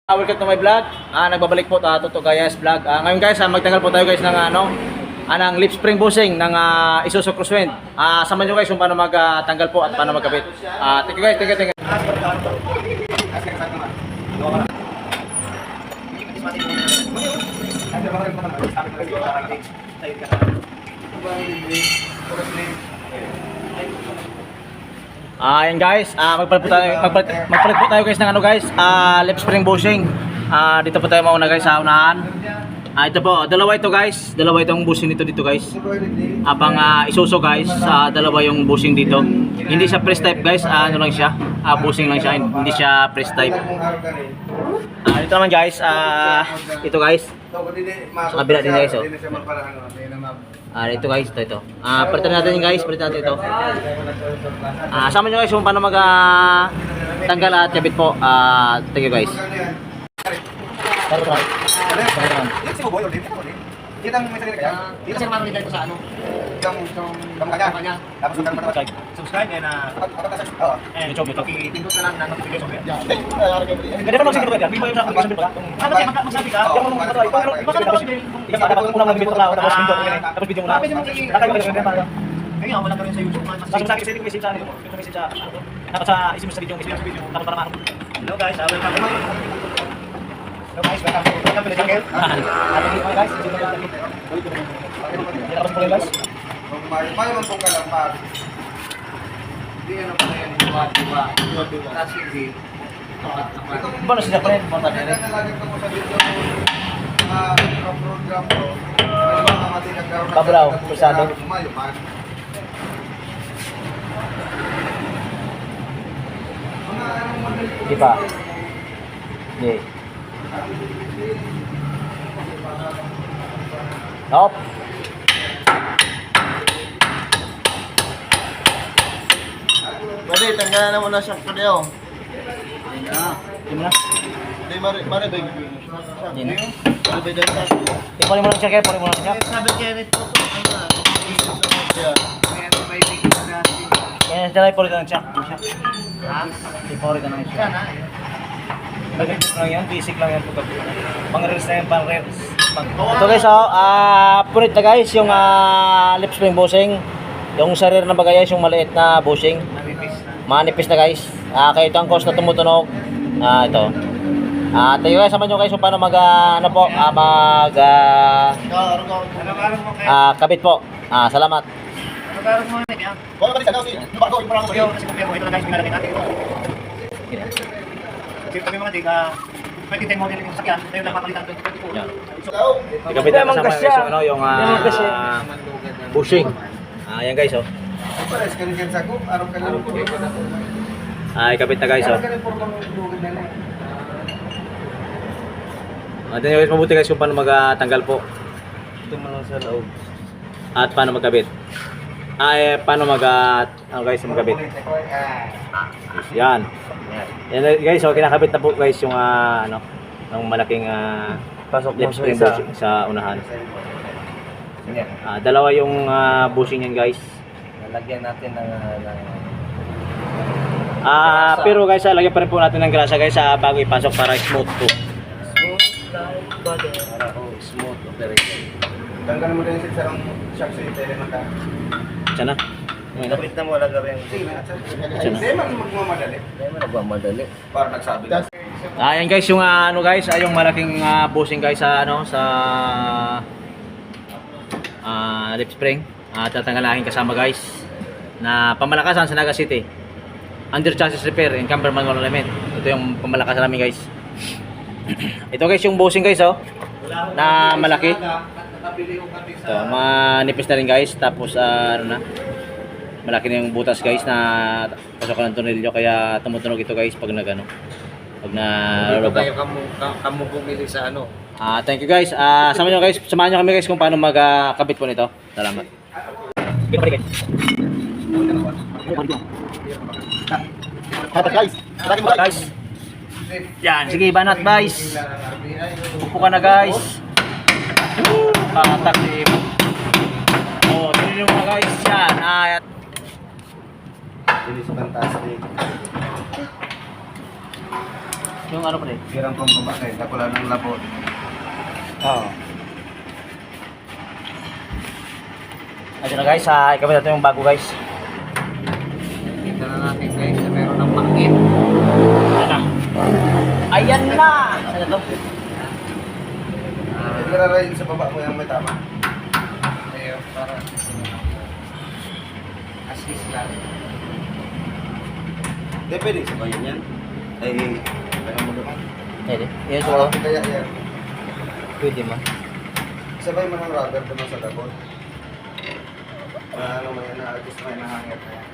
Welcome to my vlog. Nagbabalik po tayo to Gayas vlog. Ngayon guys, magtanggal po tayo guys ng ng lip spring bushing ng Isuzu Crosswind. Samahan niyo guys kung paano magtanggal po at paano magkabit. Thank you guys, thank you. Ayan guys, magpalit po tayo guys ng guys, lip spring bushing. Dito po tayo mauna guys sa unahan. Ito po, dalawa ito guys, dalawa itong bushing dito guys. Habang Isuzu guys, dalawa yung bushing dito. Hindi siya press type guys, ano lang siya, bushing lang siya, hindi siya press type. Dito naman guys, ito guys. Sa kabila din guys, oh. Ito guys, ito. Palitan natin guys, palitan natin ito. Sama nyo guys kung paano tanggal at kabit po. Thank you guys. Kita mo may sarili kaya? Dito siya mamamigay ko sa ano? Yung kanya. Tapos subscribe and YouTube. Tindot na lang na notification. Pwede ba magsiguro ka dyan? Hindi ba yung magsabi pa? Ano kaya magsabi ka? Dapat kung lang mag-video ka tapos video mo na. Ngayon, wala ka rin sa YouTube. Tapos sa akin, send message sa akin. Message sa ano? Dapat sa isim sa video. Tapos para maano. Hello guys, welcome to Hello guys, welcome to the channel. Guys, tapos po guys. Mayroon pong kalampag. Hindi ano pa yan, diwa. Kasi hindi. Bueno, sila pa rin. Nalagay ko sa video program ko. Babraw, kusado. Di pa. Di. Stop. Pwede, tanggalan na muna siya ko niyo. Di mo na. Hindi, mare ba yung Di na. Mare ba yung Ipoli mo lang siya, poli mo lang siya. sabi kaya nito, may bigyan na Yan, sila ipoli ka lang siya. Ipoli ka lang siya. Sana. Basic lang yan, basic lang yan. Pang-reels na yan, pang-reels. Ito guys, punit na guys yung lip spring bushing. Yung sarir na bagay yung maliit na bushing. Manipis na guys. Kaya ito ang cause na tumutunog. Ito. Tayo guys, samahan nyo guys kung paano kabit po. Salamat. Magkaroon mo na yan. Wala ka rin sa kasi bago yung parang Yo, kasi kung ito na guys, pinalagay natin ito. Kasi kami mga tiga, 2010 model yung sakyan, tayo lang papalitan 2024. Kabit na kasama guys yung bushing. Ayan guys, oh. Pares ka rin sa ko, araw ka lang po. Kabit na guys, oh. Tingnan guys, mabuti guys kung paano magtanggal po. Ito mo lang sa loob. At paano magkabit. Paano guys, magkabit. Yan. Yan guys, so kinakabit na po guys yung ng malaking lip spring bushing sa unahan. Dalawa yung bushing yan guys. Nalagyan natin ng pero guys, lagyan pa rin po natin ng grasa guys bago ipasok para smooth po. para smooth operation. Tanggal mo din sa shock sa ito maka. Sana. Kapit na mo lagay yung Hindi man magmamadali. Hindi man nagmamadali. Para nagsabi ka. Ayan guys, yung yung malaking bushing guys sa lip spring. Tatanggalin kasama guys na pamalakasan sa Naga City. Under chassis repair in camber manual element. Ito yung pamalakasan namin guys. Ito guys yung bushing guys, oh. Na malaki. Ito, manipis na rin guys. Tapos malaki na yung butas guys na pasokan ng tornilyo kaya tumutunog ito guys pag pag Tayo kamu bumili sa ano. Thank you guys. Samahan nyo kami guys kung paano magkabit po nito. Salamat. Guys. Yan, sige banat guys. Upo ka na guys. Tatakip. Tingnan mo guys yan. This is fantastic. Yung ano pre? Pirang pang babae, kapula ng labot. Oo. Ayun na guys, ikabit natin yung bago guys. Kita na natin guys, na meron ng pakit. Ayan na. Ayan na! Saan na to? Ilalarayin sa baba mo yung may tama. Ayun, para assist lang. Hindi, pwede sabayan yan. Ay, kaya mo naman. Pwede. Yan siguro. Kaya yan. Pwede man. Sabay mo ng rubber doon sa labot. Ano mo yan, na-adjust mo yung nahangit na yan.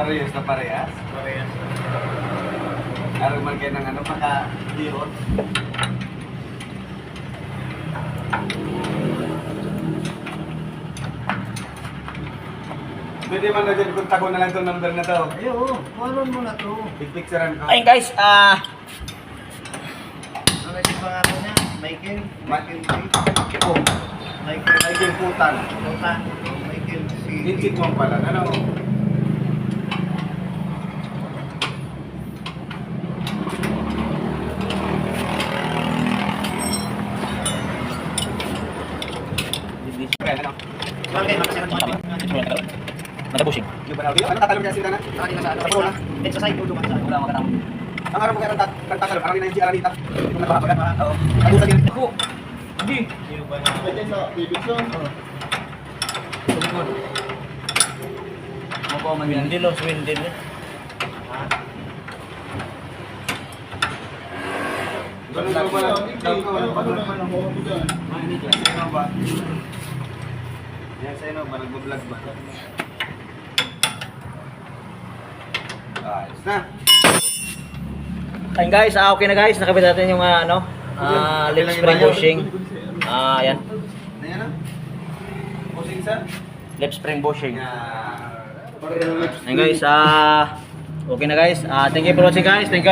Parehas na parehas? Parehas. Araw man kayo ng ano, maka-diod. Pwede man na dyan, kontak ko na lang itong number na to. Ayo, kuhanon mo na to. Picturean ko. Ayun guys, Ano yung pangalan niya? Michael? Michael C. Oh. Michael Putan. Putan. Michael C. Digit mo pala. Ano? nagka-pushing. Yung banal. Ano tatalong niya sila na? Sa puno na. Sa side. Wala akong makatama. Ang araw mo kaya tatalong. Parang yung GR dito. Yung nagbahabagan. Oo. Abusan yun. Ako. Hindi. Pwede sa Davidson. Ano po man yan? Windil o, swindil eh. Ganun ba ba? Sino ba? Yan sa'yo ba? Nagbablog ba? Ayos na. Ayun guys, okay na guys. Nakabit natin yung lip spring bushing. Ayan. Ano yan ah? Pusing sa? Lip spring bushing. Yan. Ayun guys, okay na guys. Thank you for watching guys. Thank you.